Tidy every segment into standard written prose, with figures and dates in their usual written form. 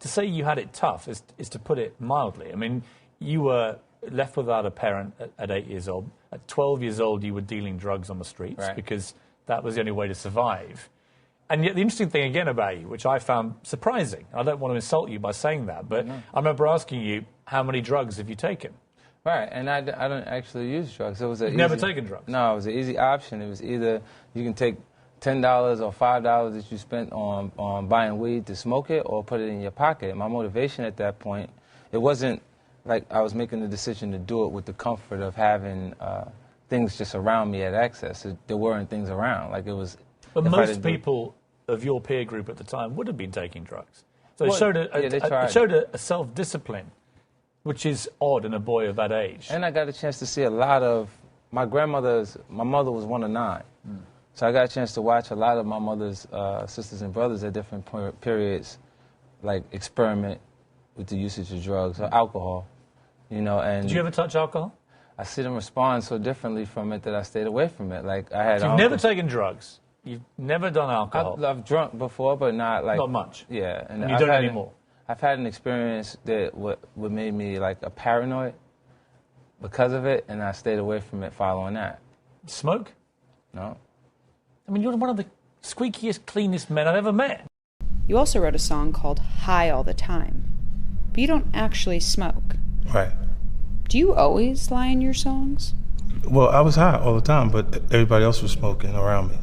say you had it tough is to put it mildly. I mean, you were left without a parent at 8 years old. At 12 years old, you were dealing drugs on the streets because that was the only way to survive. And yet the interesting thing again about you, which I found surprising, I don't want to insult you by saying that, but I remember asking you, how many drugs have you taken? Right, and I don't actually use drugs. It was You've never taken drugs? No, it was an easy option. It was either you can take $10 or $5 that you spent on buying weed to smoke it or put it in your pocket. My motivation at that point, it wasn't like I was making the decision to do it with the comfort of having things just around me at access. There weren't things around. Like it was. But most people of your peer group at the time would have been taking drugs. So it showed a self-discipline, which is odd in a boy of that age. And I got a chance to see a lot of my mother was one of 9. So I got a chance to watch a lot of my mother's sisters and brothers at different periods, like experiment with the usage of drugs or alcohol, you know. And did you ever touch alcohol? I see them respond so differently from it that I stayed away from it. Like I had. So you've never taken drugs. You've never done alcohol. I've drunk before, but not like. Not much. Yeah, and you don't anymore. I've had an experience that what made me like a paranoid because of it, and I stayed away from it following that. Smoke? No. I mean, you're one of the squeakiest, cleanest men I've ever met. You also wrote a song called High All the Time, but you don't actually smoke. Right. Do you always lie in your songs? Well, I was high all the time, but everybody else was smoking around me.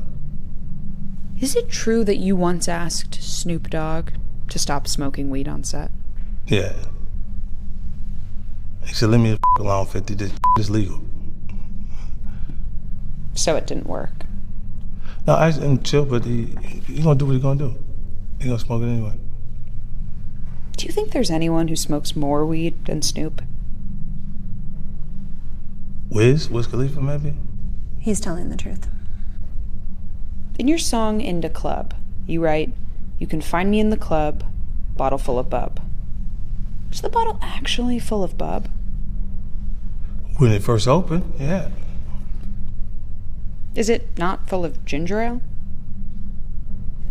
Is it true that you once asked Snoop Dogg to stop smoking weed on set? Yeah. He said, leave me the alone, 50, this is legal. So it didn't work? No, I didn't chill, but he gonna do what he gonna do. He gonna smoke it anyway. Do you think there's anyone who smokes more weed than Snoop? Wiz Khalifa, maybe? He's telling the truth. In your song Into Club, you write, "You can find me in the club, bottle full of bub." Is the bottle actually full of bub? When it first opened, yeah. Is it not full of ginger ale?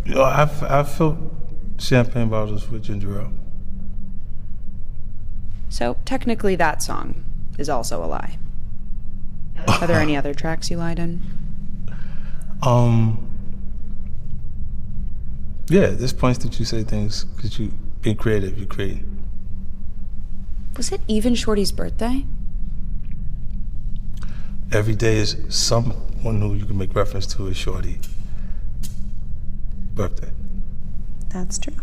You know, I've filled champagne bottles with ginger ale. So technically that song is also a lie. Are there any other tracks you lied in? Yeah, there's points that you say things because you being creative, you're creating. Was it even Shorty's birthday? Every day is someone who you can make reference to as Shorty birthday. That's true.